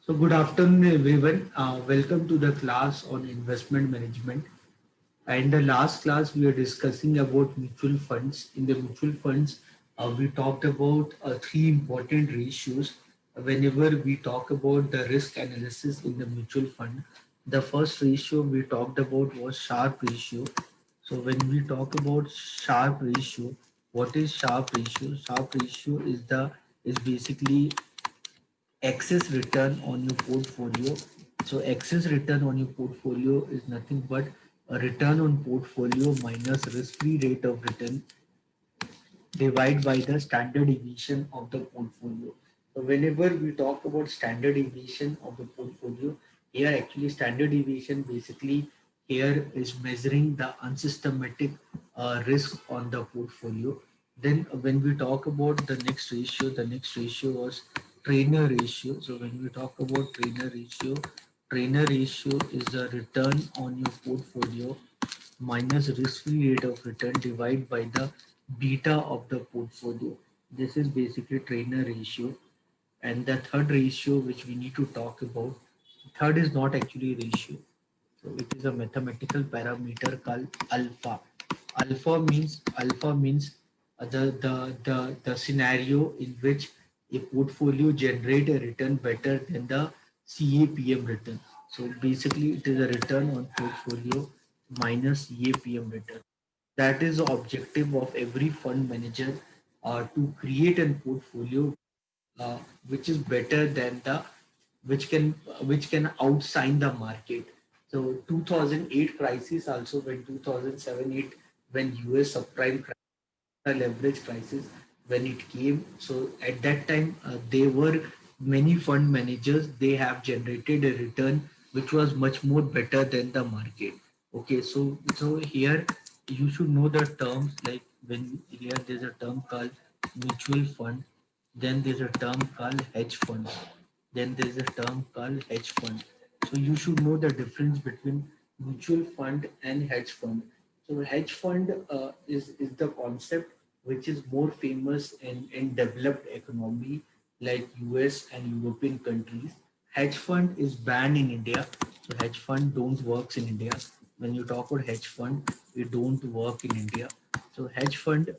So good afternoon, everyone. Welcome to the class on investment management. In the last class, we are discussing about mutual funds. In the mutual funds, we talked about three important ratios. Whenever we talk about the risk analysis in the mutual fund, the first ratio we talked about was Sharpe ratio. So when we talk about Sharpe ratio, what is Sharpe ratio? Sharpe ratio is basically excess return on your portfolio. So excess return on your portfolio is nothing but a return on portfolio minus risk-free rate of return divided by the standard deviation of the portfolio. So whenever we talk about standard deviation of the portfolio, here actually standard deviation basically here is measuring the unsystematic risk on the portfolio. Then when we talk about the next ratio was trainer ratio. So when we talk about trainer ratio is the return on your portfolio minus risk-free rate of return divided by the beta of the portfolio. This is basically trainer ratio. And the third ratio which we need to talk about, third is not actually ratio. So it is a mathematical parameter called alpha. Alpha means the scenario in which a portfolio generate a return better than the CAPM return. So basically it is a return on portfolio minus CAPM return. That is the objective of every fund manager to create a portfolio uh, which is better than the which can outshine the market. So 2008 crisis also, when 2007-8 when US subprime crisis, the leverage crisis when it came. So at that time, there were many fund managers. They have generated a return which was much more better than the market. Okay, so here you should know the terms, like when here there's a term called mutual fund, then there's a term called hedge fund, then there's a term called hedge fund. So you should know the difference between mutual fund and hedge fund. So hedge fund is the concept which is more famous in developed economy like US and European countries. Hedge fund is banned in India. So hedge fund don't works in India. When you talk about hedge fund, it don't work in India. So hedge fund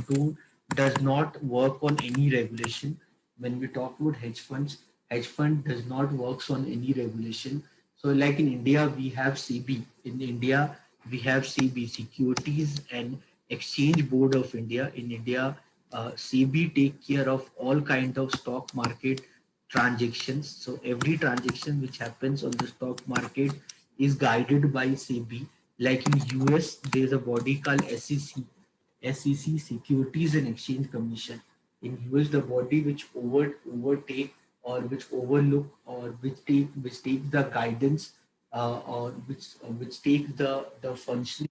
do does not work on any regulation. When we talk about hedge fund does not works on any regulation. So like in India, we have SEBI. In India, we have SEBI, Securities and Exchange Board of India. In India, SEBI take care of all kind of stock market transactions. So every transaction which happens on the stock market is guided by SEBI. Like in US, there's a body called SEC, Securities and Exchange Commission. In US, the body which overtake or which overlook or which take the guidance or which take the functioning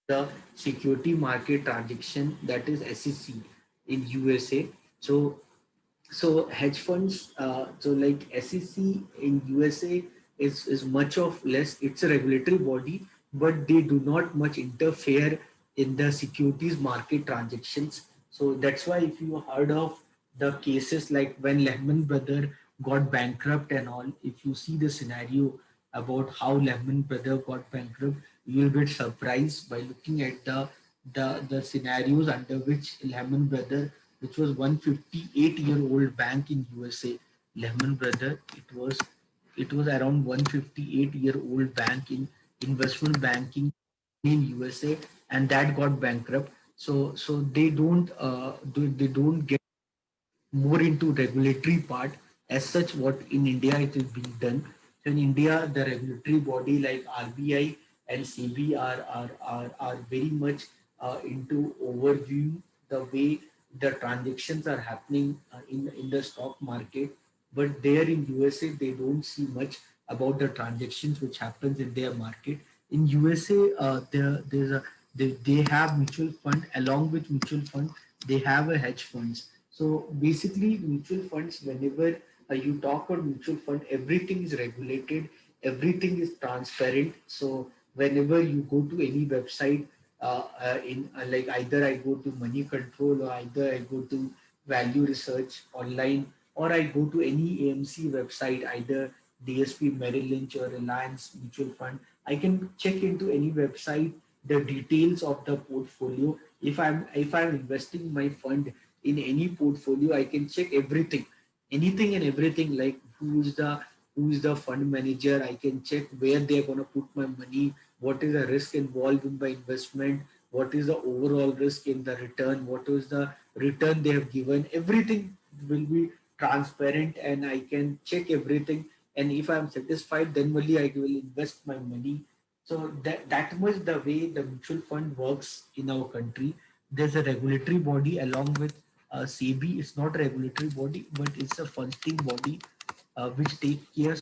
the security market transaction, that is SEC in USA. So hedge funds, so like SEC in USA is much of less. It's a regulatory body, but they do not much interfere in the securities market transactions. So that's why if you heard of the cases like when Lehman Brothers got bankrupt and all, if you see the scenario about how Lehman Brothers got bankrupt, you will get surprised by looking at the scenarios under which Lehman Brothers, which was 158-year-old bank in USA, Lehman Brothers, it was around 158-year-old bank in investment banking in USA, and that got bankrupt. So they don't get more into regulatory part as such. What in India it is being done. So in India, the regulatory body like RBI and CB are very much into overview the way the transactions are happening in the stock market. But there in USA, they don't see much about the transactions which happens in their market. In USA, they have mutual fund. Along with mutual fund, they have a hedge funds. So basically, mutual funds, whenever you talk about mutual fund, everything is regulated, everything is transparent. So whenever you go to any website, in like either I go to Money Control or either I go to Value Research online or I go to any AMC website, either DSP, Merrill Lynch, or Reliance Mutual Fund. I can check into any website the details of the portfolio. If I'm investing my fund in any portfolio, I can check everything, anything and everything, like who is the fund manager. I can check where they're going to put my money, what is the risk involved in my investment, what is the overall risk in the return, what is the return they have given. Everything will be transparent and I can check everything. And if I'm satisfied, then only I will invest my money. So that much the way the mutual fund works in our country. There's a regulatory body along with SEBI. It's not a regulatory body, but it's a functioning body which take care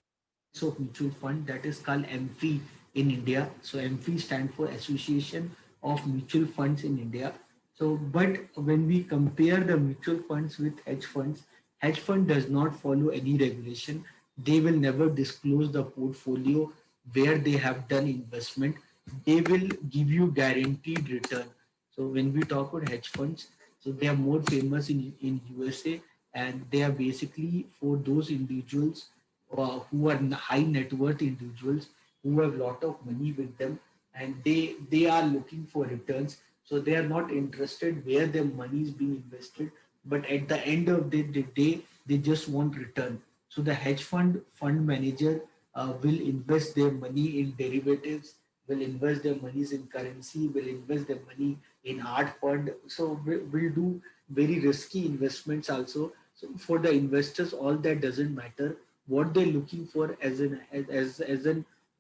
of mutual fund, that is called MFI in India. So MFI stand for Association of Mutual Funds in India. So, but when we compare the mutual funds with hedge fund does not follow any regulation. They will never disclose the portfolio where they have done investment. They will give you guaranteed return. So when we talk about hedge funds, so they are more famous in USA, and they are basically for those individuals who are high net worth individuals who have lot of money with them, and they are looking for returns. So they are not interested where their money is being invested, but at the end of the day they just want return. So the hedge fund manager will invest their money in derivatives, will invest their monies in currency, will invest their money in art fund. So will do very risky investments also. So for the investors, all that doesn't matter. What they're looking for as an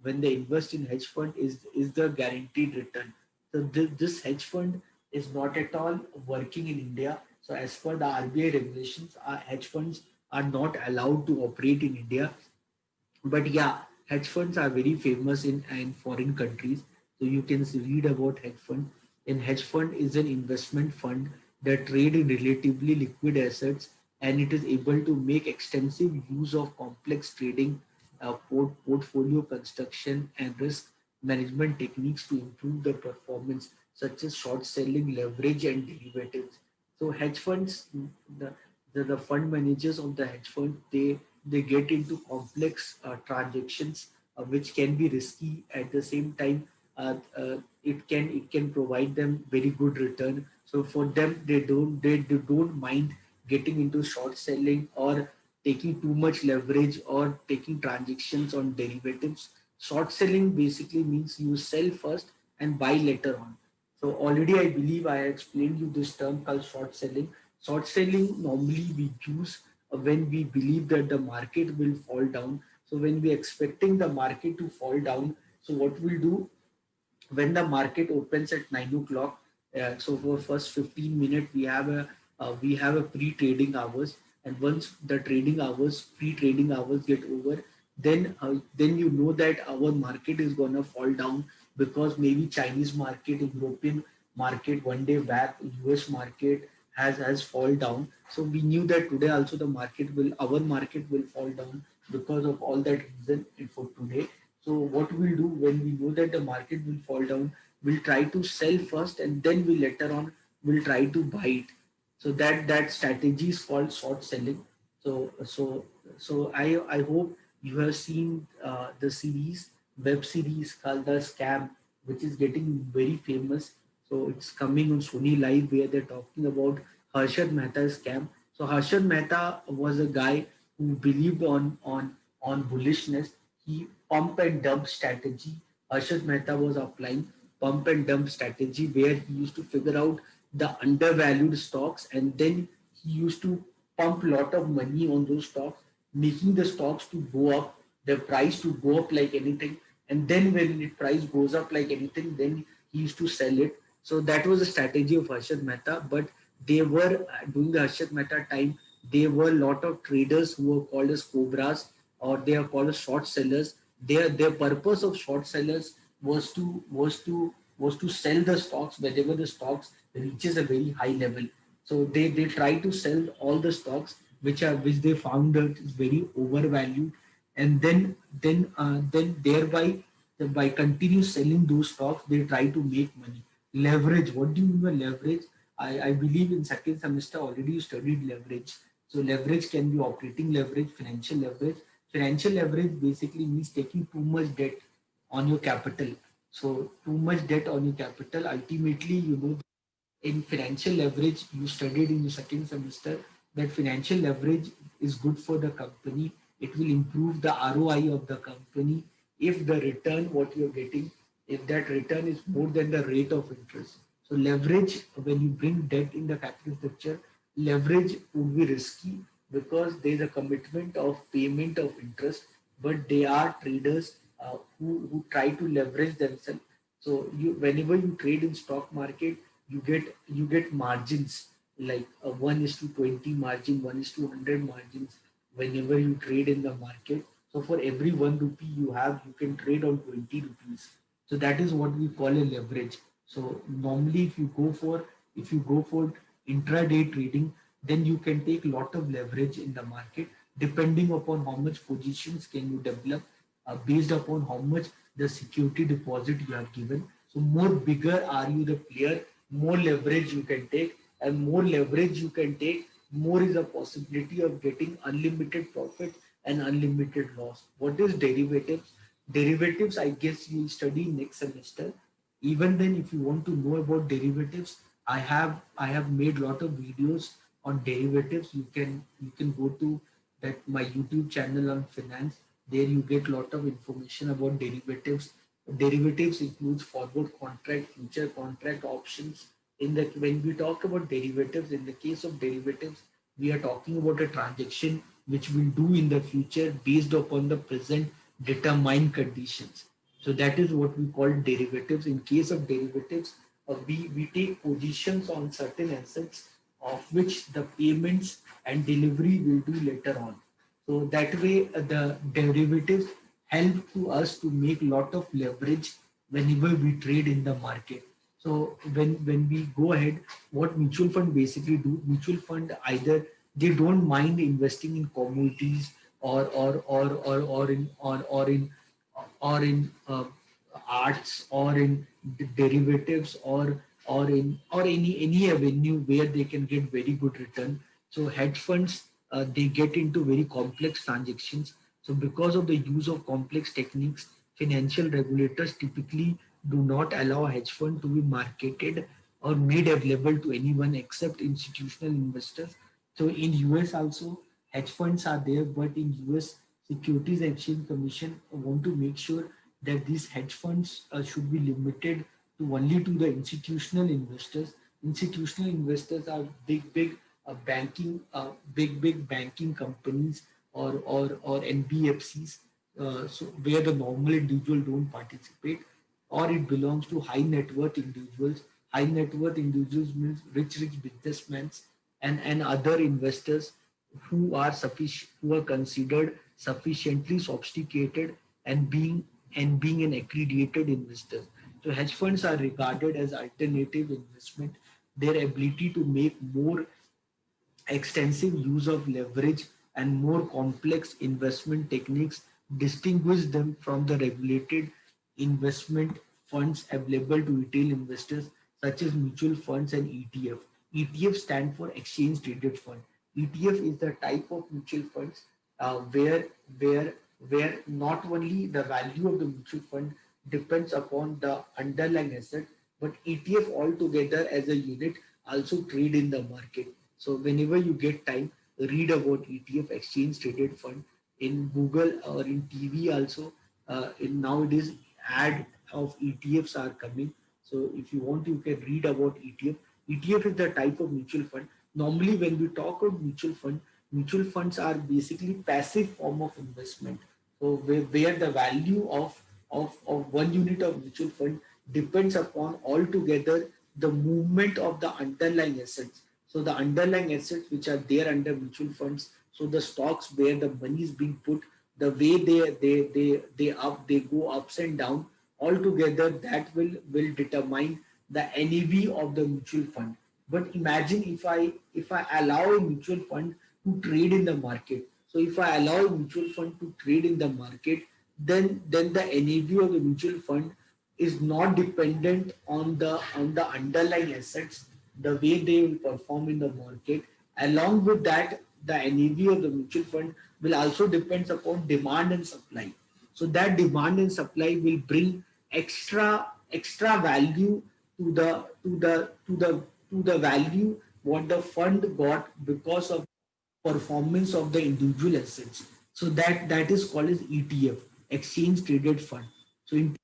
when they invest in hedge fund is the guaranteed return. So this hedge fund is not at all working in India. So as per the RBI regulations, our hedge funds are not allowed to operate in India. But yeah, hedge funds are very famous in foreign countries. So you can read about hedge fund. And hedge fund is an investment fund that trade in relatively liquid assets, and it is able to make extensive use of complex trading, portfolio construction, and risk management techniques to improve the performance, such as short selling, leverage, and derivatives. So hedge funds, the, the fund managers of the hedge fund, they get into complex transactions which can be risky. At the same time, it can provide them very good return. So for them, they don't mind getting into short selling or taking too much leverage or taking transactions on derivatives. Short selling basically means you sell first and buy later on. So already I believe I explained you this term called short selling. Short selling normally we use when we believe that the market will fall down. So when we are expecting the market to fall down, so what we'll do, when the market opens at 9 o'clock, so for first 15 minutes we have a pre-trading hours, and once the pre-trading hours get over, then you know that our market is gonna fall down, because maybe Chinese market, European market one day back, US market has fall down. So we knew that today also our market will fall down because of all that reason for today. So what we'll do when we know that the market will fall down, we'll try to sell first and then we later on will try to buy it. So that strategy is called short selling. So I hope you have seen the web series called The Scam, which is getting very famous. So it's coming on Sony Live where they're talking about Harshad Mehta's scam. So Harshad Mehta was a guy who believed on bullishness. He pump and dump strategy. Harshad Mehta was applying pump and dump strategy where he used to figure out the undervalued stocks, and then he used to pump lot of money on those stocks, making the stocks to go up, the price to go up like anything. And then when the price goes up like anything, then he used to sell it. So that was the strategy of Harshad Mehta. But they were during the Harshad Mehta time, there were a lot of traders who were called as cobras, or they are called as short sellers. Their purpose of short sellers was to sell the stocks whenever the stocks reaches a very high level. So they try to sell all the stocks which they found that is very overvalued, and then thereby by continue selling those stocks they try to make money. Leverage. What do you mean by leverage? I believe in second semester already you studied leverage. So leverage can be operating leverage, financial leverage. Financial leverage basically means taking too much debt on your capital. So too much debt on your capital, ultimately, in financial leverage, you studied in your second semester that financial leverage is good for the company. It will improve the ROI of the company if the return, what you're getting, if that return is more than the rate of interest. So leverage, when you bring debt in the capital structure, leverage would be risky because there is a commitment of payment of interest, but they are traders who try to leverage themselves. So whenever you trade in stock market, you get margins like a 1:20 margin, 1:100 margins whenever you trade in the market. So for every 1 rupee you have, you can trade on 20 rupees. So that is what we call a leverage. So normally if you go for intraday trading, then you can take lot of leverage in the market depending upon how much positions can you develop based upon how much the security deposit you have given. So more bigger are you the player, more leverage you can take, and more leverage you can take, more is a possibility of getting unlimited profit and unlimited loss. What is derivatives? Derivatives, I guess you'll study next semester. Even then, if you want to know about derivatives, I have made lot of videos on derivatives. You can go to that my YouTube channel on finance. There you get lot of information about derivatives. Derivatives includes forward contract, future contract, options. When we talk about derivatives, in the case of derivatives, we are talking about a transaction which we'll do in the future based upon the present determined conditions. So that is what we call derivatives. In case of derivatives, we take positions on certain assets of which the payments and delivery will do later on. So that way, the derivatives help to us to make lot of leverage whenever we trade in the market. So when we go ahead, what mutual fund basically do? Mutual fund either they don't mind investing in commodities or in arts or in derivatives or any avenue where they can get very good return. So hedge funds, they get into very complex transactions. So because of the use of complex techniques, financial regulators typically do not allow hedge fund to be marketed or made available to anyone except institutional investors. So in US also hedge funds are there, but in US Securities Exchange Commission want to make sure that these hedge funds should be limited to only to the institutional investors. Institutional investors are big banking companies or NBFCs, so where the normal individual don't participate, or it belongs to high net worth individuals. High net worth individuals means rich businessmen and other investors who are considered sufficiently sophisticated and being an accredited investor. So hedge funds are regarded as alternative investment. Their ability to make more extensive use of leverage and more complex investment techniques distinguish them from the regulated investment funds available to retail investors such as mutual funds and ETF. ETF stand for exchange traded fund. ETF is the type of mutual funds where where not only the value of the mutual fund depends upon the underlying asset, but ETF altogether as a unit also trade in the market. So whenever you get time, read about ETF, exchange traded fund, in Google or in TV also. In nowadays, ad of ETFs are coming. So if you want, you can read about ETF. ETF is the type of mutual fund. Normally, when we talk about mutual funds are basically passive form of investment. So where the value of one unit of mutual fund depends upon altogether the movement of the underlying assets. So the underlying assets which are there under mutual funds, so the stocks where the money is being put, the way they go ups and down, altogether that will determine the NAV of the mutual fund. But imagine if I allow a mutual fund to trade in the market. So if I allow a mutual fund to trade in the market, then the NAV of the mutual fund is not dependent on the underlying assets, the way they will perform in the market. Along with that, the NAV of the mutual fund will also depends upon demand and supply. So that demand and supply will bring extra value to the value what the fund got because of performance of the individual assets. So that is called as ETF, exchange traded fund. So in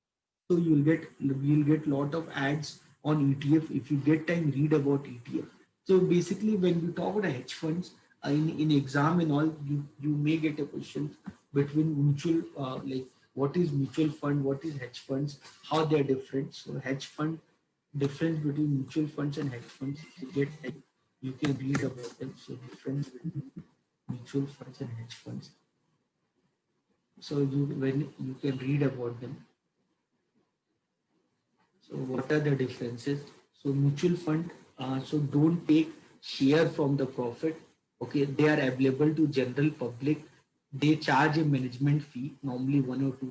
so you'll get lot of ads on ETF. If you get time, read about ETF. So basically, when you talk about hedge funds in exam and all, you may get a question between mutual like what is mutual fund, what is hedge funds, how they are different. So hedge fund difference between mutual funds and hedge funds. If you get time, you can read about them. So difference between mutual funds and hedge funds. So you can read about them. So what are the differences? So mutual fund, so don't take share from the profit. Okay, they are available to general public. They charge a management fee, normally 1 or 2.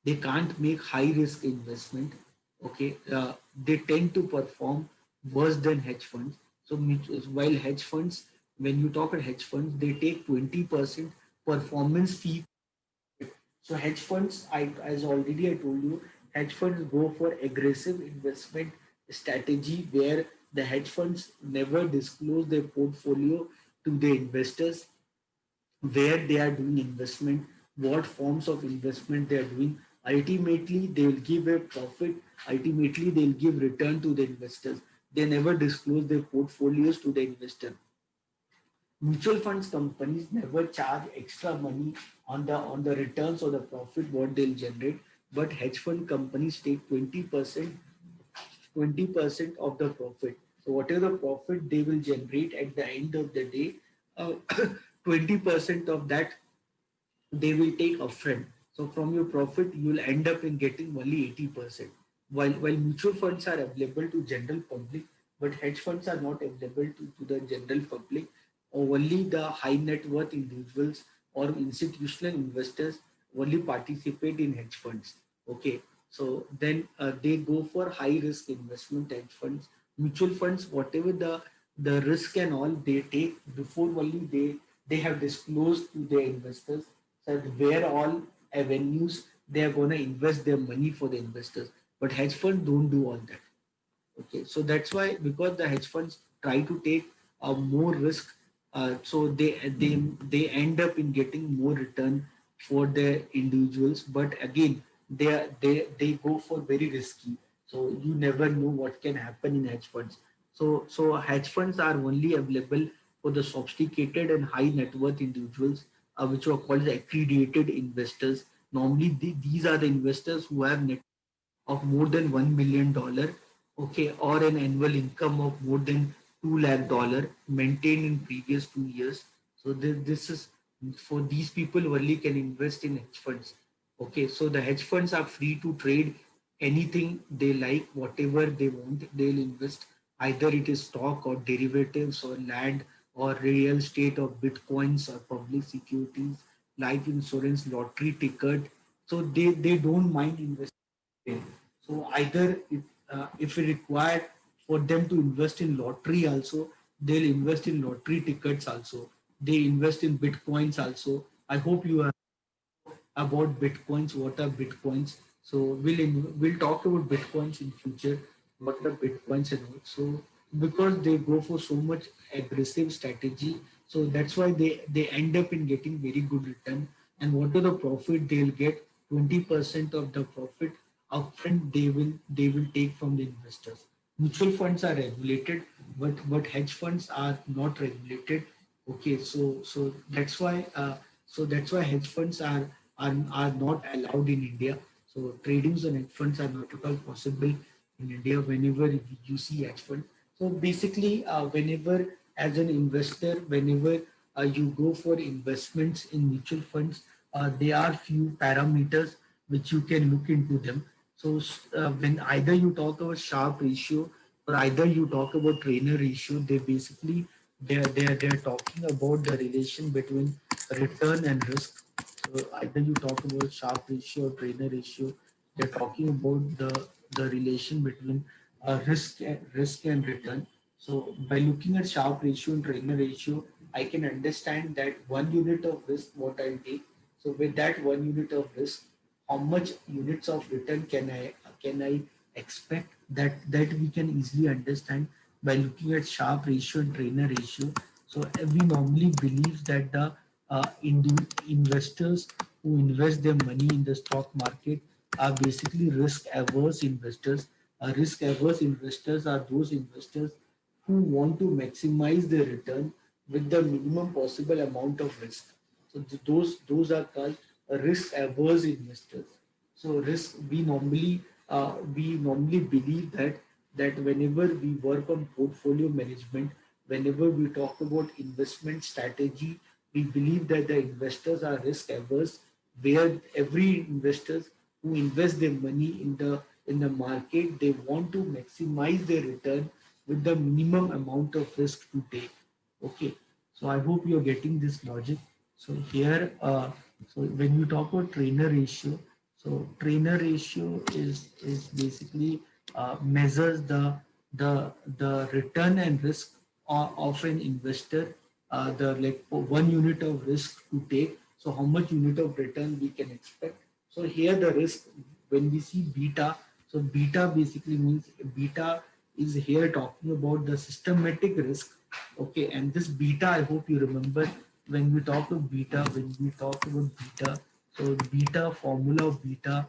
They can't make high risk investment. Okay, they tend to perform worse than hedge funds. So while hedge funds, when you talk about hedge funds, they take 20% performance fee. So hedge funds, as already I told you, hedge funds go for aggressive investment strategy where the hedge funds never disclose their portfolio to the investors, where they are doing investment, what forms of investment they are doing. Ultimately, they will give a profit. Ultimately, they will give return to the investors. They never disclose their portfolios to the investor. Mutual funds companies never charge extra money on the returns or the profit what they'll generate, but hedge fund companies take 20% of the profit. So whatever the profit they will generate at the end of the day, uh, 20% of that they will take upfront. So from your profit, you will end up in getting only 80%. While mutual funds are available to general public, but hedge funds are not available to the general public, or only the high net worth individuals or institutional investors only participate in hedge funds. Okay, so then they go for high risk investment hedge funds. Mutual funds, whatever the risk and all they take before only they have disclosed to their investors that where all avenues they are going to invest their money for the investors. But hedge funds don't do all that. Okay, so that's why because the hedge funds try to take more risk, so they end up in getting more return for their individuals. But again, they go for very risky. So you never know what can happen in hedge funds. So hedge funds are only available for the sophisticated and high net worth individuals, which are called the accredited investors. Normally, these are the investors who have net of more than $1 million, okay, or an annual income of more than $2 lakh maintained in previous 2 years. So this is for these people only can invest in hedge funds. Okay, so the hedge funds are free to trade anything they like, whatever they want, they'll invest. Either it is stock or derivatives or land or real estate or bitcoins or public securities, life insurance, lottery ticket. So they don't mind investing. So either if it required for them to invest in lottery also, they'll invest in lottery tickets also. They invest in bitcoins also. I hope you are about bitcoins. What are bitcoins? So we'll talk about bitcoins in future. What are bitcoins and all. So because they go for so much aggressive strategy, so that's why they end up in getting very good return. And what are the profit they'll get? 20% of the profit upfront they will take from the investors. Mutual funds are regulated, but hedge funds are not regulated. Okay, so that's why hedge funds are not allowed in India. So tradings on hedge funds are not at all possible in India whenever you see hedge fund. So basically, whenever as an investor, whenever you go for investments in mutual funds, there are few parameters which you can look into them. So when either you talk about Sharpe ratio or either you talk about trainer ratio, they basically they're talking about the relation between return and risk. So either you talk about Sharpe ratio or trainer ratio, they're talking about the relation between risk and return. So by looking at Sharpe ratio and trainer ratio, I can understand that 1 unit of risk what I'll take. So with that 1 unit of risk, how much units of return can I expect? That we can easily understand by looking at Sharpe ratio and Trainer ratio. So we normally believe that the investors who invest their money in the stock market are basically risk averse investors. Risk averse investors are those investors who want to maximize their return with the minimum possible amount of risk. So those are called risk averse investors. So risk we normally believe that whenever we work on portfolio management, whenever we talk about investment strategy, we believe that the investors are risk averse, where every investors who invest their money in the market, they want to maximize their return with the minimum amount of risk to take. Okay, so I hope you're getting this logic. So here, so when we talk about trainer ratio, so trainer ratio is basically measures the return and risk of an investor, the like 1 unit of risk to take. So how much unit of return we can expect. So here the risk, when we see beta, so beta basically means beta is here talking about the systematic risk. Okay, and this beta, I hope you remember when we talk of beta, when we talk about beta, so beta formula of beta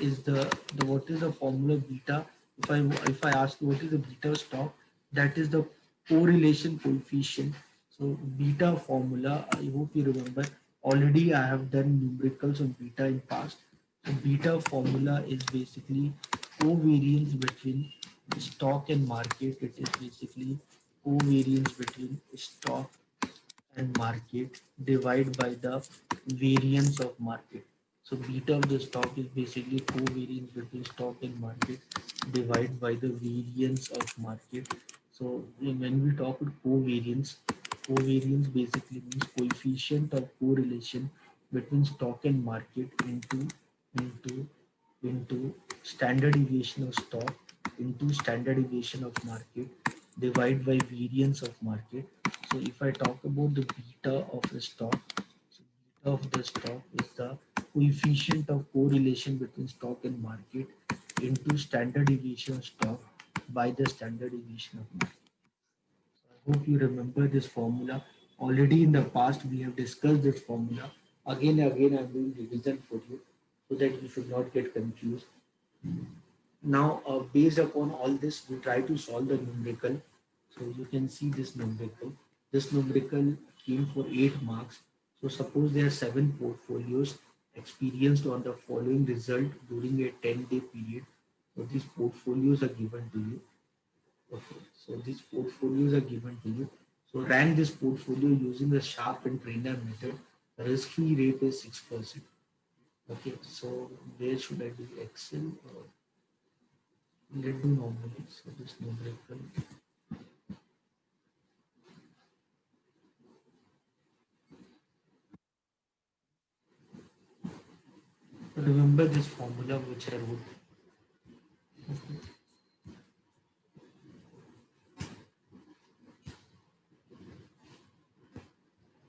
is the what is the formula of beta? If I ask you what is the beta of stock, that is the correlation coefficient. So beta formula, I hope you remember. Already I have done numericals on beta in past. So beta formula is basically covariance between stock and market. It is basically covariance between stock and market divided by the variance of market. So beta of the stock is basically covariance between stock and market divided by the variance of market. So when we talk about covariance, covariance basically means coefficient of correlation between stock and market into into standard deviation of stock into standard deviation of market divided by variance of market. So if I talk about the beta of the stock, so beta of the stock is the coefficient of correlation between stock and market into standard deviation of stock by the standard deviation of market. I hope you remember this formula. Already in the past, we have discussed this formula. Again and again, I'm doing revision for you so that you should not get confused. Now, based upon all this, we try to solve the numerical. So you can see this numerical. This numerical came for 8 marks. So suppose there are 7 portfolios experienced on the following result during a 10-day period. So these portfolios are given to you. Okay, so these portfolios are given to you. So rank this portfolio using the Sharpe and Trainer method. The risk-free rate is 6%. Okay, so where should I do Excel or let do normally? So this numerical. Remember this formula which I wrote.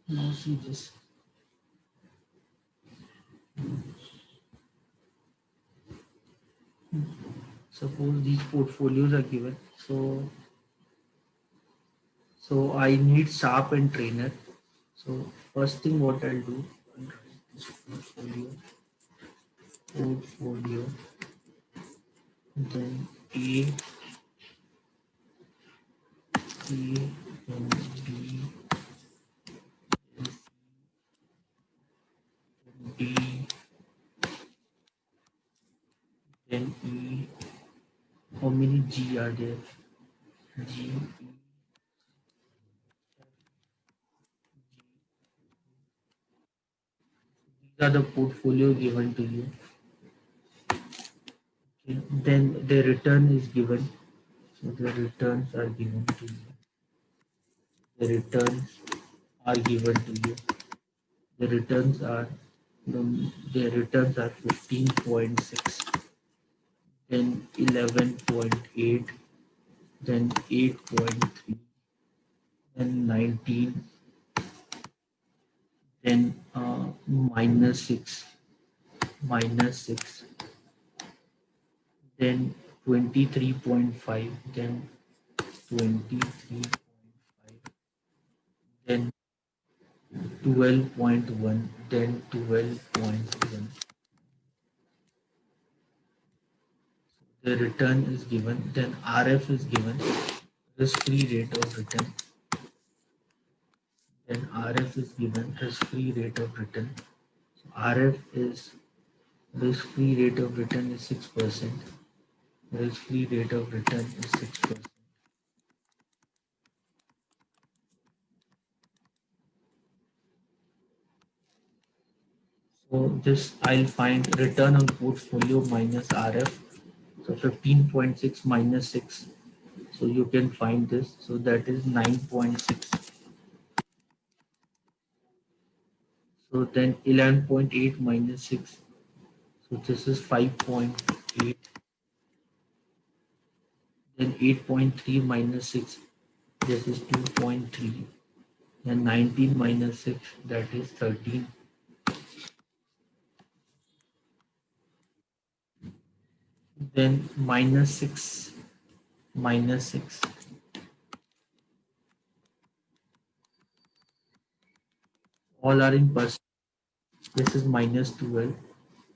Now see this. Suppose these portfolios are given. So I need Sharpe and Trainer. So first thing what I'll do, I'll write this portfolio, then A, then B, then D, then E. How many G are there? G, these are the portfolio given to you. Okay. Then the return is given. So the returns are given to you. The returns are given to you. The returns are the returns are 15.6, then 11.8, then 8.3, then 19, then -6, -6, then 23.5, then 23.5, then 12.1, then 12.1. The return is given, then RF is given, risk-free rate of return, then RF is given, risk-free rate of return. So RF is risk-free rate of return is 6%. Risk-free rate of return is 6%. So this I'll find return on portfolio minus RF. So 15.6 minus 6. So you can find this. So that is 9.6. So then 11.8 minus 6. So this is 5.8. Then 8.3 minus 6. This is 2.3. Then 19 minus 6. That is 13. Then minus 6. Minus 6. All are in percent. This is minus 12.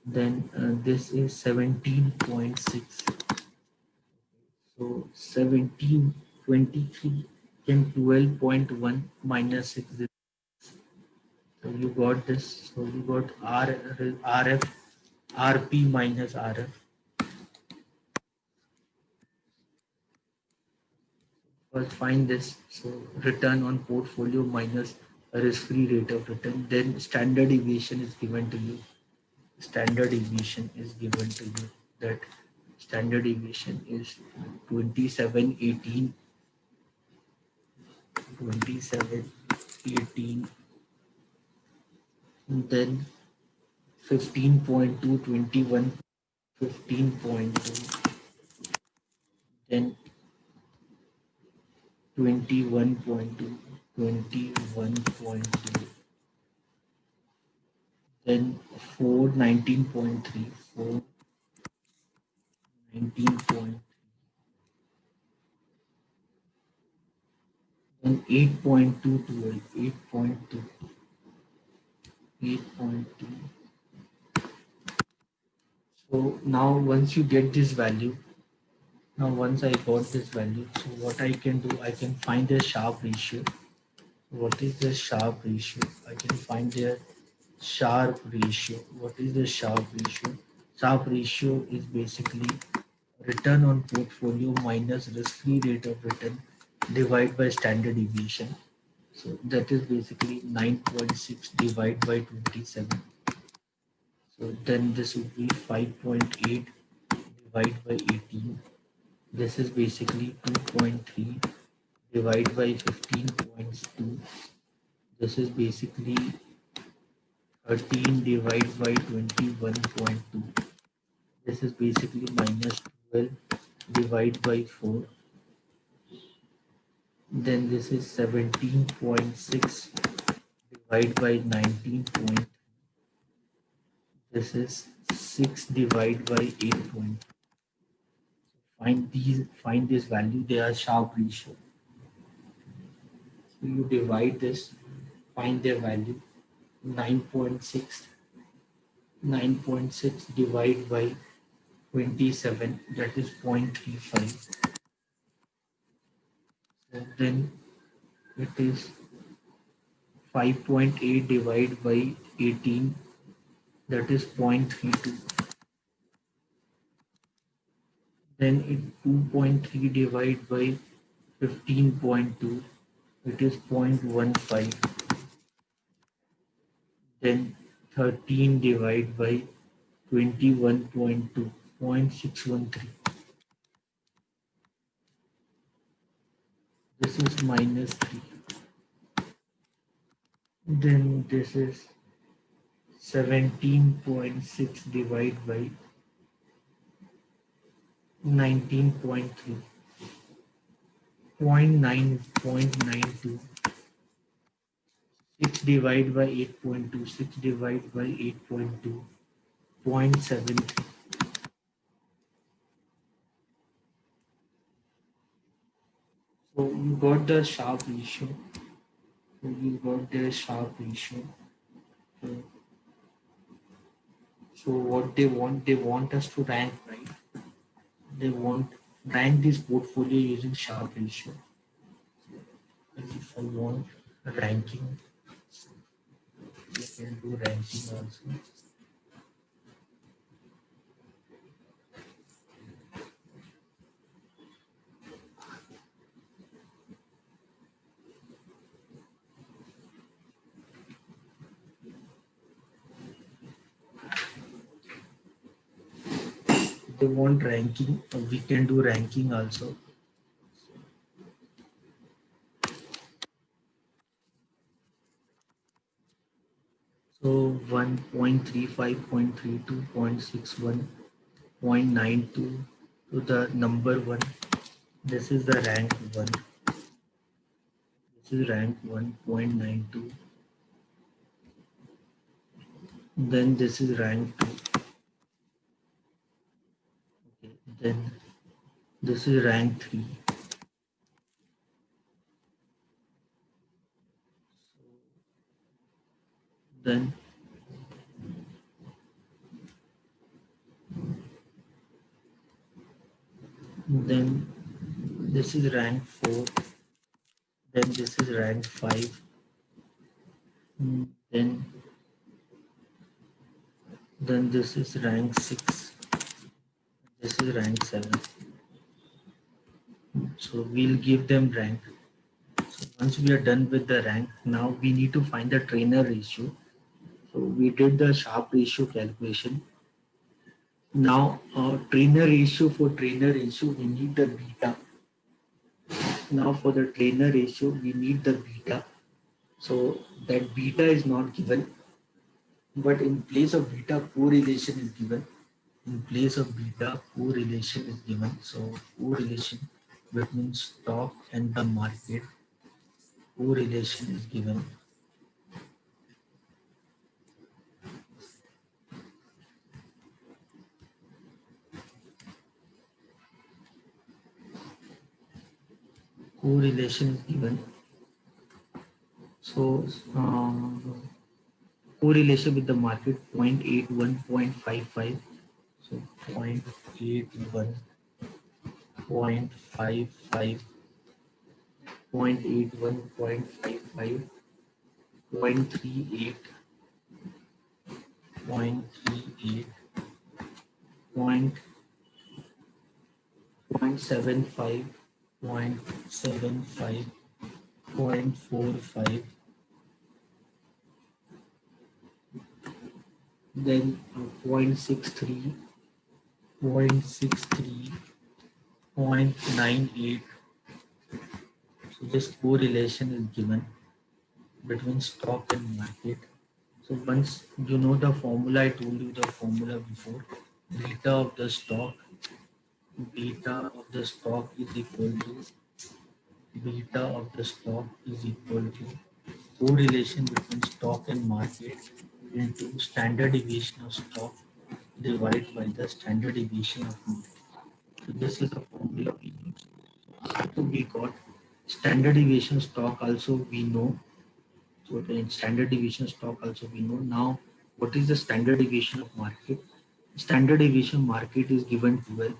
Then this is 17.6. So 17, 23, then 12.1 minus 6. So you got this. So you got RF, RP minus RF. First find this. So return on portfolio minus risk-free rate of return. Then standard deviation is given to you. Standard deviation is given to you. That standard deviation is 2718, 2718, then 15.2, 21, 15.2, then 21.2, 21.2, then 4, 19.3, 4, 19.3, then 8.2, 12, 8.2, 8.2. So now once you get this value, now once I got this value, so what I can do, I can find the Sharpe ratio. What is the Sharpe ratio? I can find the Sharpe ratio. What is the Sharpe ratio? Sharpe ratio is basically return on portfolio minus risk-free rate of return divided by standard deviation. So that is basically 9.6 divided by 27. So then this would be 5.8 divided by 18. This is basically 2.3 divided by 15.2. This is basically 13 divided by 21.2. This is basically minus 12 divided by 4. Then this is 17.6 divided by 19. This is 6 divided by 8. Find this value. They are Sharpe ratio. So you divide this, find their value. 9.6, 9.6 divided by 27, that is 0.35. So then it is 5.8 divided by 18, that is 0.32. Then it 2.3 divided by 15.2, it is 0.15. Then 13 divided by 21.2, 0.613. This is minus 3. Then this is 17.6 divided by 19.3, 0.9, 0.92, 6 divided by 8.2, 6 divided by 8.2, 0.73. So you got the Sharp ratio. So you got the Sharp ratio. So, so what they want us to rank, right? They want rank this portfolio using Sharp ratio. If I want ranking, you can do ranking also. If they want ranking, we can do ranking also. So 1.35, 0.32, 0.61, 0.92 to the number one. This is the rank one. This is rank 1.92. Then this is rank 2. Okay. Then this is rank 3. Then then this is rank 4. Then this is rank 5. Then this is rank 6. This is rank 7. So we'll give them rank. So once we are done with the rank, now we need to find the trainer ratio. So we did the Sharp ratio calculation. Now trainer ratio, for trainer ratio we need the beta. Now for the trainer ratio we need the beta. So that beta is not given, but in place of beta correlation is given. In place of beta correlation is given. So correlation between stock and the market, correlation is given. Correlation is given. So correlation with the market 0.81, 0.55. So 0.81, 0.55, 0.81, 0.55, 0.38, 0.38, 0.75, 0.75, 0.45, then 0.63, 0.63, 0.98. So this correlation is given between stock and market. So once you know the formula, I told you the formula before. Beta of the stock, beta of the stock is equal to beta of the stock is equal to correlation between stock and market into standard deviation of stock divided by the standard deviation of market. So this is the formula we use. So we got standard deviation stock also we know. So the standard deviation stock also we know. Now what is the standard deviation of market? Standard deviation market is given 12.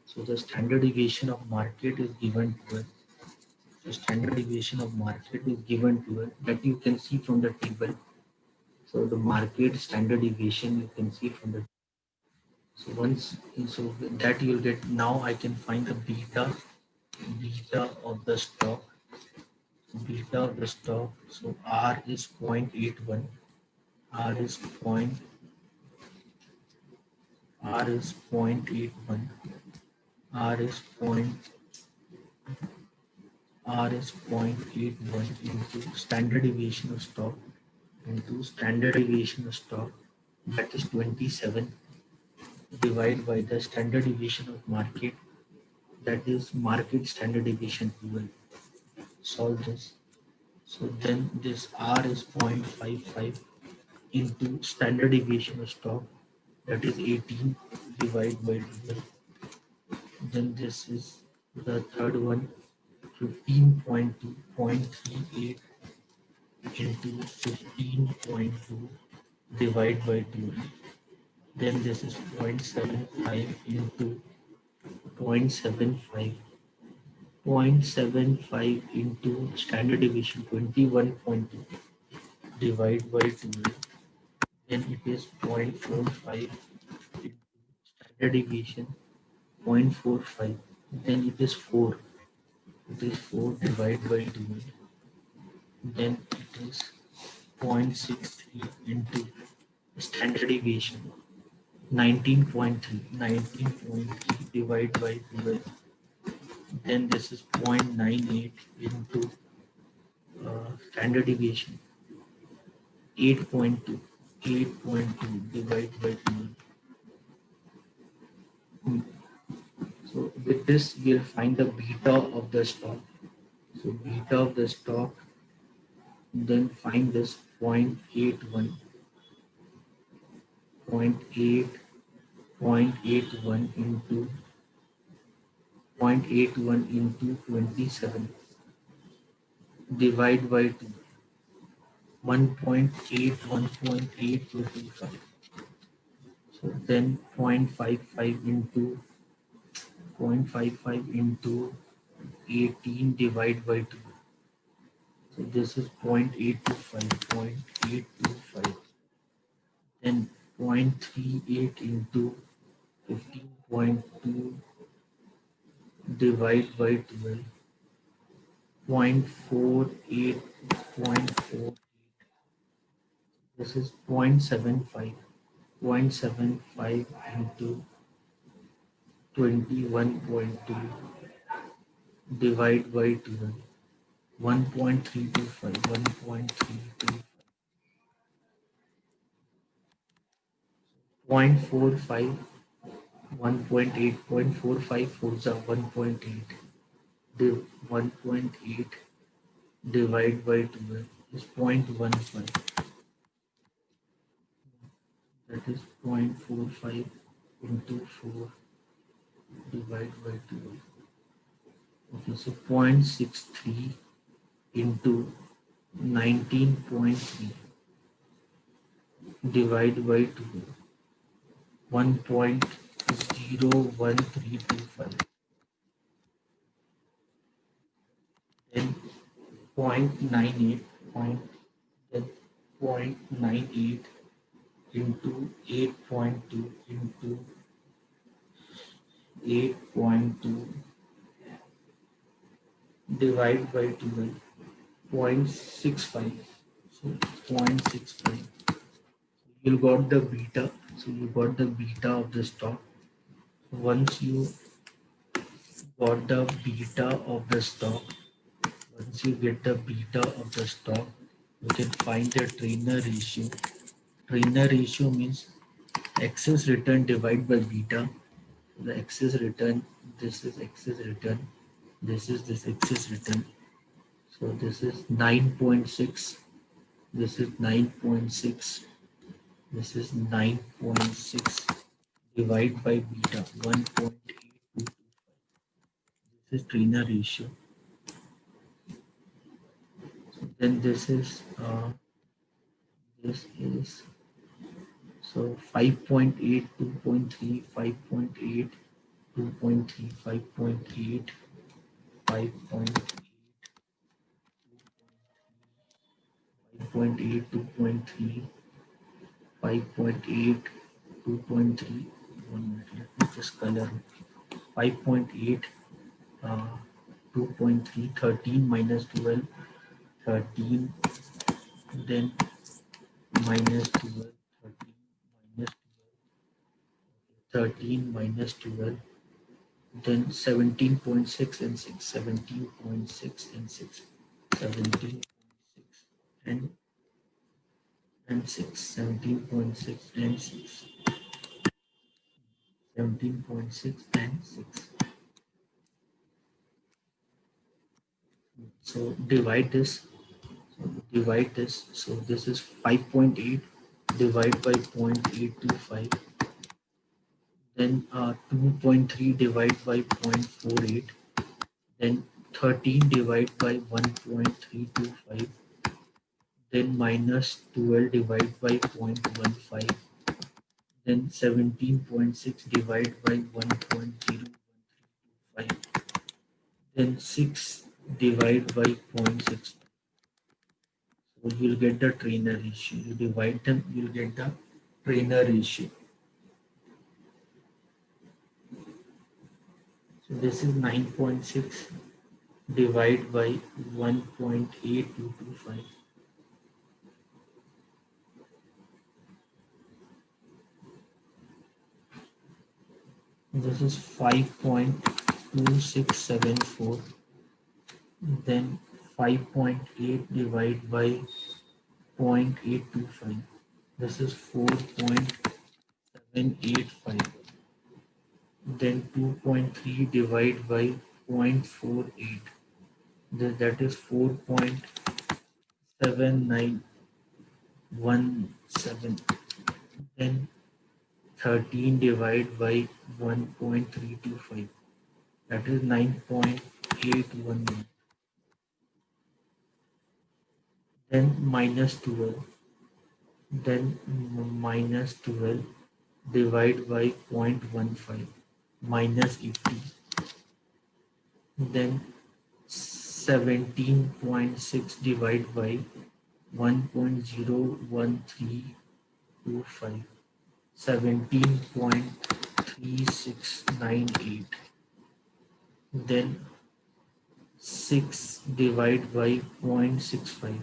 So the standard deviation of market is given 12. The standard deviation of market is given 12 that you can see from the table. So the market standard deviation you can see from the. So once so that you'll get, now I can find the beta of the stock, beta of the stock. So R is 0.81, R is point R is 0.81, R is point R is 0.81 into standard deviation of stock into standard deviation of stock, that is 27, divided by the standard deviation of market, that is market standard deviation 12. Solve this. So then this R is 0.55 into standard deviation of stock, that is 18 divided by 12. Then this is the third one, 15.2, 0.38 into 15.2 divided by 2. Then this is 0.75 into 0.75. 0.75 into standard deviation 21.2 divided by 2. Then it is 0.45 into standard deviation 0.45. Then it is 4. It is 4 divided by 2. Then it is 0.63 into standard deviation 19.3. 19.3 divided by 12. Then this is 0.98 into standard deviation 8.2. 8.2 divided by 2. So with this, we'll find the beta of the stock. So beta of the stock, then find this 0.81, 0.81 into 0.81 into 27 divide by 2. 1.8, 1.8225. So then 0.55 into 0.55 into 18 divided by 2. So this is 0.825, 0.825. Then 0.38 into 15.2 divided by 12. 0.48, 0.4. This is 0.75. 0.75 into 21.2 divided by 12. 1.325, 1.325. 0.45, 1.8, 0.45 fours are 1.8. 1.8 divided by 12 is 0.15. That is 0.45 into 4 divided by 12. Okay, so 0.63 into 19.3 divided by 12. 1.01325. Then 0.98, then 0.98 into 8.2 into 8.2 divided by 12. 0.65. So 0.65. You got the beta. So you got the beta of the stock. Once you got the beta of the stock, once you get the beta of the stock, you can find the trainer ratio. Trainer ratio means excess return divided by beta. The excess return, this is excess return, this is this excess return. So this is 9.6, this is 9.6, this is 9.6 divided by beta 1.8225. This is trainer ratio. So then this is so 5.8, 2.3, 5.8, 2.3, 5.8, 5.8, 5.8, 2.3, 5.8, 2.3. 1 minute, let me just color. 5.8, uh, 2.3, 13 minus 12, 13, then minus 12, 13 minus 12, 13 minus 12, then 17.6 and 6, 17.6 and 6, 17.6 and 6, 17.6 and 6, 17.6 and 6. So divide this divide this. So this is 5.8 divided by 0.825. Then 2.3 divided by 0.48. Then 13 divided by 1.325. Then minus 12 divided by 0.15. Then 17.6 divided by 1.01325. Then 6 divided by 0.6. So you'll get the trainer ratio. You divide them, you'll get the trainer ratio. So this is 9.6 divided by 1.8225. This is 5.2674. Then 5.8 divided by 0.825. This is 4.785. Then 2.3 divided by 0.48. That is 4.7917. Then 13 divided by 1.325. That is 9.811. Then minus 12. Then minus 12 divided by 0.15 minus 80. Then 17.6 divided by 1.01325. 17.3698. Then 6 divided by 0.65.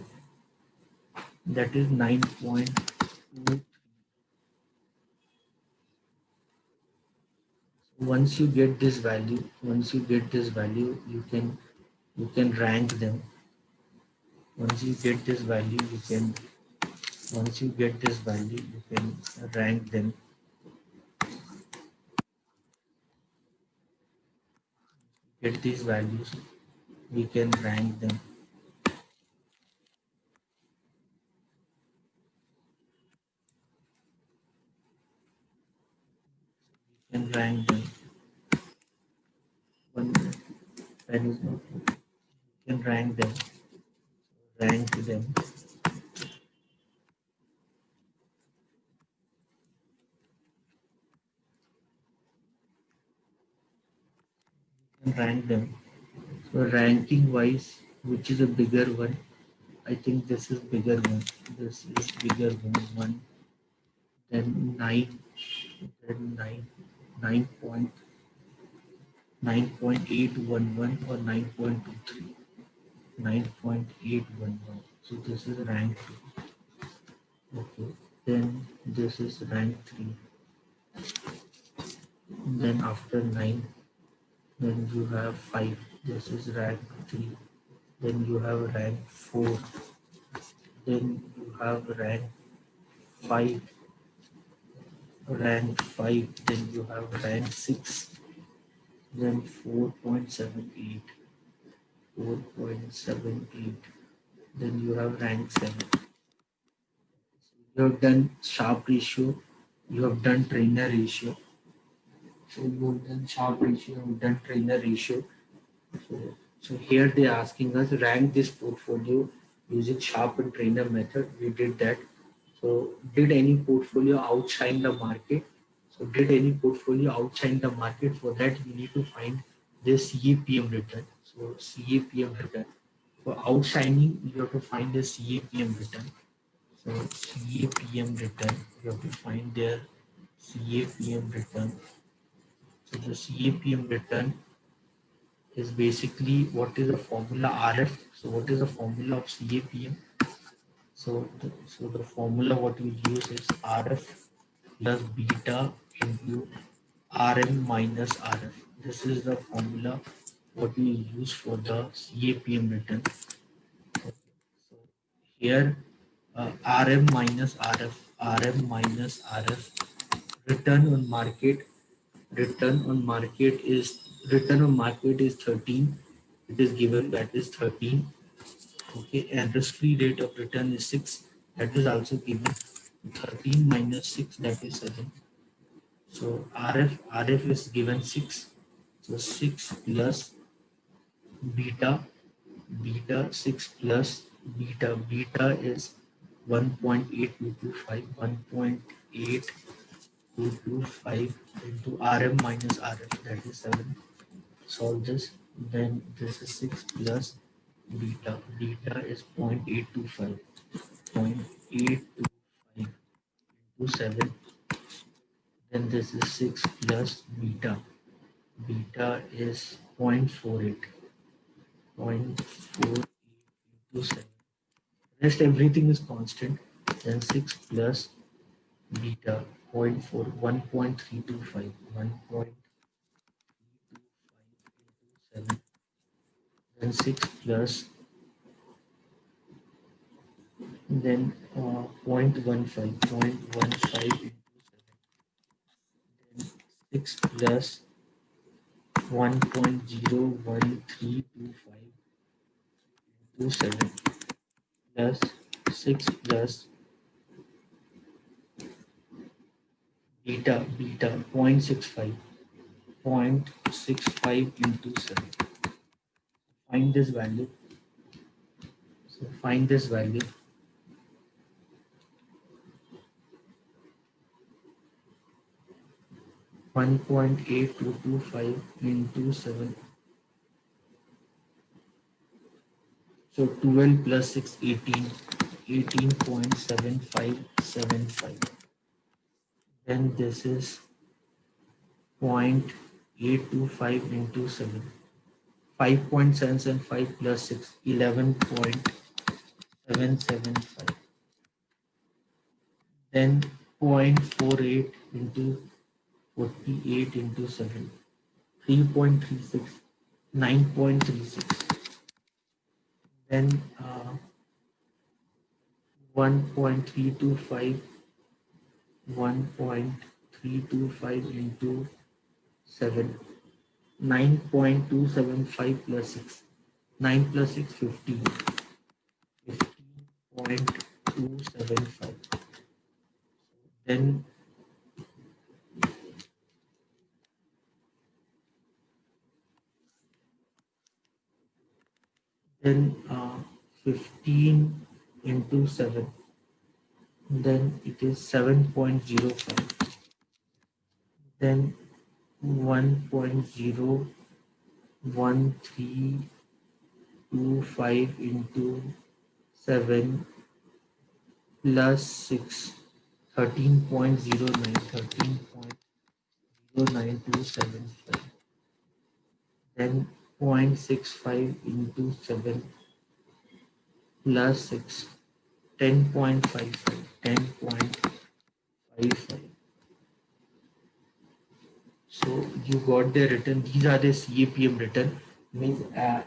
That is 9.2. Once you get this value, you can rank them. Once you get this value, you can rank them. Get these values, we can rank them. Can rank them. 1 minute. That is not. You can rank them. Rank them. You can rank them. So ranking wise, which is a bigger one? I think this is bigger one. This is bigger one. Then 9. Then 9. 9.811 or 9.23. 9.811. So this is rank 2. Okay. Then this is rank 3. Then after 9, then you have 5. This is rank 3. Then you have rank 4. Then you have rank 5. Rank 5. Then you have rank 6. Then 4.78. 4.78. Then you have rank 7. You have done Sharpe ratio. You have done trainer ratio. So you have done Sharpe ratio. You have done trainer ratio. So here they are asking us rank this portfolio using Sharpe and trainer method. We did that. So did any portfolio outshine the market? So did any portfolio outshine the market? For that you need to find this CAPM return. So CAPM return. For outshining, you have to find the CAPM return. So CAPM return, you have to find their CAPM return. So the CAPM return is basically what is the formula RF. So what is the formula of CAPM? So the formula what we use is RF plus beta into RM minus RF. This is the formula what we use for the CAPM return. So here RM minus RF return on market return on market is 13. It is given that is 13. Okay, and risk-free rate of return is 6. That is also given. 13 minus 6, that is 7. So RF is given 6. So 6 plus beta, beta 6 plus beta is 1.8225, 1.8225 into RM minus RF, that is 7. Solve this, then this is 6 plus beta is 0.825, 0.825 into 7, then this is 6 plus beta is 0.48, 0.48 into 7. Rest everything is constant. Then 6 plus beta 0.4, 1.325, 1.325 into 7. Then 6 plus, then 0.15, 0.15 into 7. Then 6 plus 1.01325 into 7 plus 6 plus beta 0.65, 0.65 into 7. Find this value. So find this value. 1.8225 into 7. So 12 plus 6, 18. 18.7575. Then this is 0.825 into 7. 5.775 plus 6, 11.775. Then 0.48 into 48 into 7. 3.36, 9.36. Then 1.325, 1.325 into 7, 9.275 plus 6, 9 plus 6, 15, 15.275. Then then 15 into 7, then it is 7.05. Then 1.01325 into 7 plus 6, 13.09, 13.09275. Then 0.65 into 7 plus 6, 10.55, 10.55. So you got the return. These are the CAPM return. Means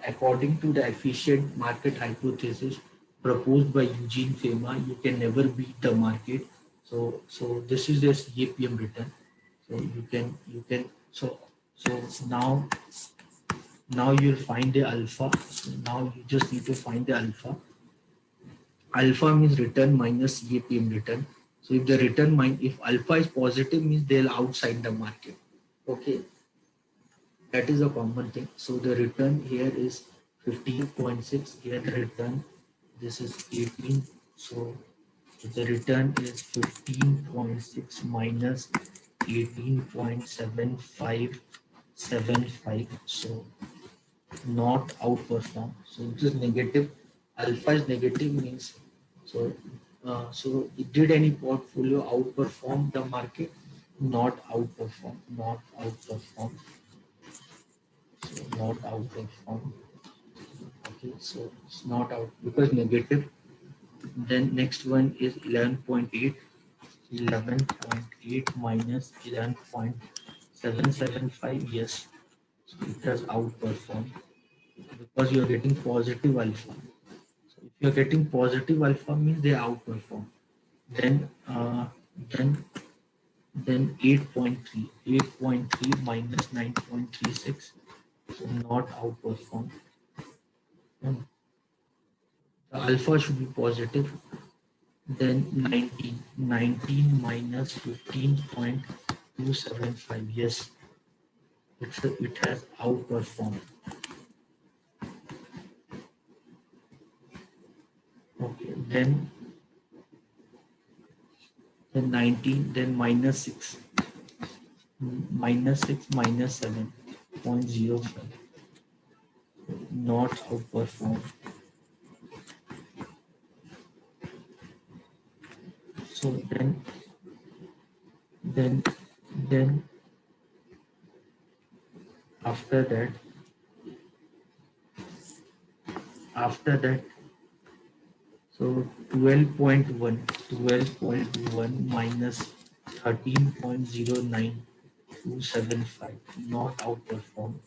according to the efficient market hypothesis proposed by Eugene Fema, you can never beat the market. So this is the CAPM return. So so now you'll find the alpha. So now you just need to find the alpha. Alpha means return minus CAPM return. So if the if alpha is positive means they'll outside the market. Okay, that is a common thing. So the return here is 15.6. Here the return, this is 18. So the return is 15.6 minus 18.7575. So not outperform. So it is negative. Alpha is negative means so. So did any portfolio outperform the market? Not outperform. Not outperform. So not outperform. Okay, so it's not out because negative. Then next one is 11.8. 11.8 minus 11.775. Yes, so it has outperformed because you're getting positive alpha. So if you're getting positive alpha means they outperform. Then then then 8.3, 8.3 minus 9.36. So not outperform. The alpha should be positive. Then 19 minus 15.275. Yes, it has outperformed. Okay, then 19, then minus 6, minus 7.05, not outperformed. So then, then after that, after that, so 12.1 minus 13.09275, not outperformed.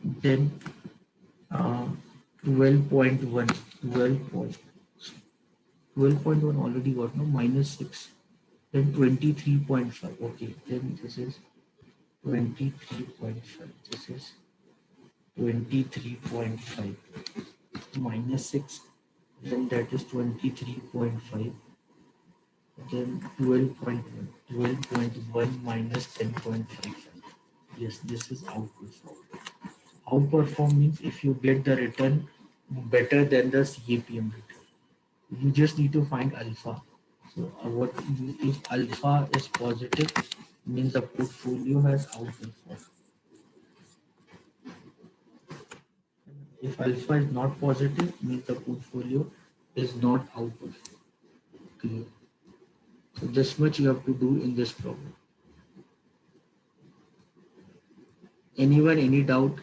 Then uh, 12.1, 12.1 already got, no, minus 6, then 23.5. Okay, then this is 23.5. This is 23.5 minus 6, then that is 23.5, then 12.1 minus 10.55. Yes, this is outperform. Outperform means if you get the return better than the CAPM return. You just need to find alpha. So if alpha is positive, means the portfolio has outperformed. If alpha is not positive, means the portfolio is not outperformed. Clear? So this much you have to do in this problem. Anyone, any doubt?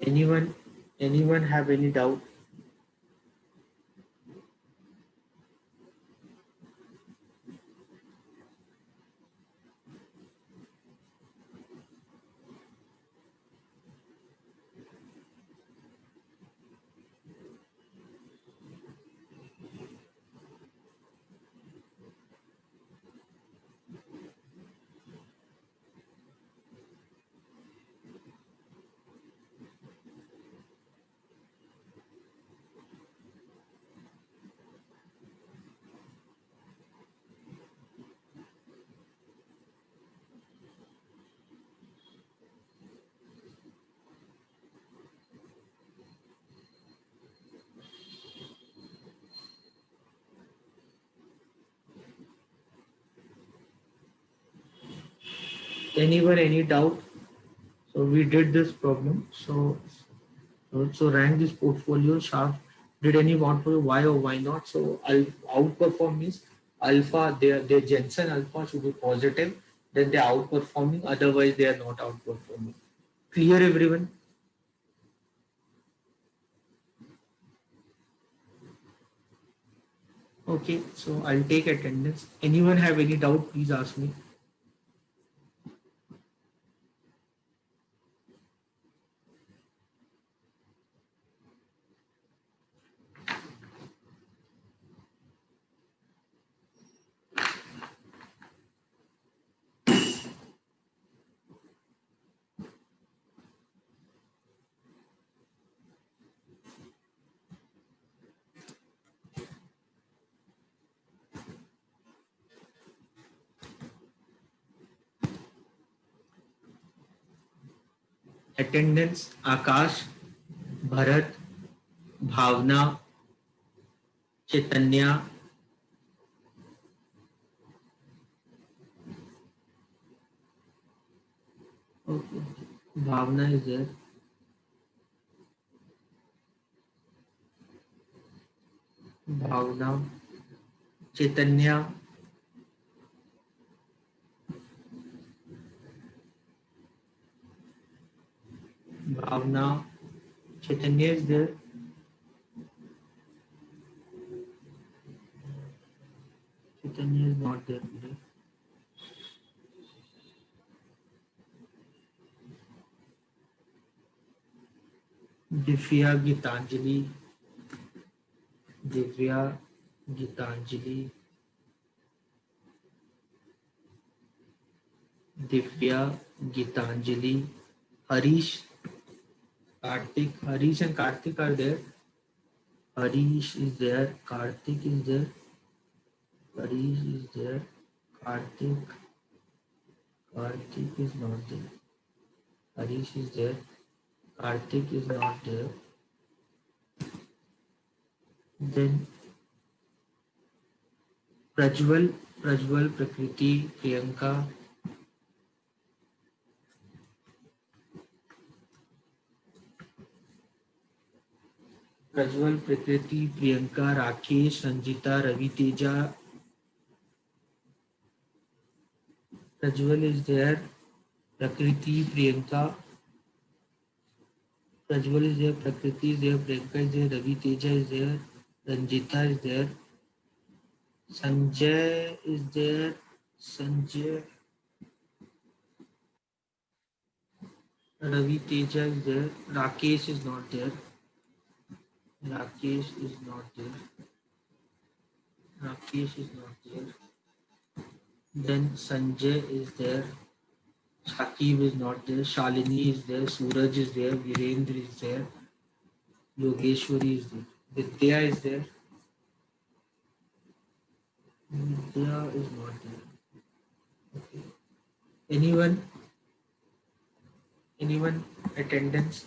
Anyone, anyone have any doubt? Anyone, any doubt? So we did this problem. So rank this portfolio sharp. Did any want for why or why not? So outperform means alpha, their Jensen alpha should be positive, then they are outperforming, otherwise they are not outperforming. Clear everyone? Okay, so I'll take attendance. Anyone have any doubt, please ask me. Attendance: Akash, Bharat, Bhavna, Chaitanya. Okay, Bhavna is there. Bhavna, Chaitanya, Bhavna, Chaitanya is there. Chaitanya is not there today. Divya, Gitanjali, Divya, Gitanjali, Divya, Gitanjali, Harish, Karthik. Harish and Karthik are there. Harish is there. Karthik is there. Harish is there. Karthik. Karthik is not there. Harish is there. Karthik is not there. Then Prajwal, Prajwal, Prakriti, Priyanka, Prajwal, Prakriti, Priyanka, Rakesh, Sanjita, Ravi Teja. Prajwal is there. Prakriti, Priyanka. Prajwal is there. Prakriti is there. Priyanka is there. Ravi Teja is there. Ranjita is there. Sanjay is there. Sanjay. Ravi Teja is there. Rakesh is not there. Rakesh is not there. Rakesh is not there. Then Sanjay is there. Shakib is not there. Shalini is there. Suraj is there. Virendra is there. Yogeshwari is there. Vidya is there. Vidya is not there. Okay. Anyone? Anyone? Attendance?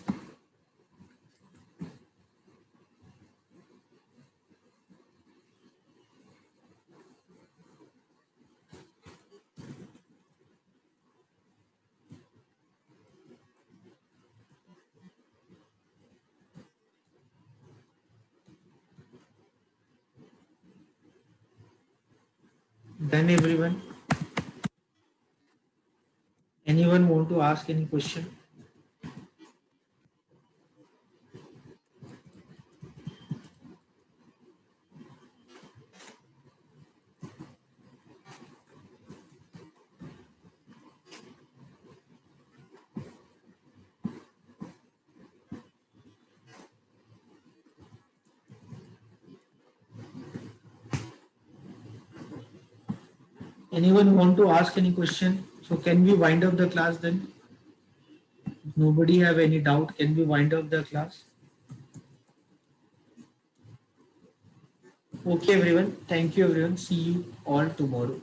Done everyone? Anyone want to ask any question? Anyone want to ask any question? So can we wind up the class then? If nobody have any doubt, can we wind up the class? Okay everyone. Thank you everyone. See you all tomorrow.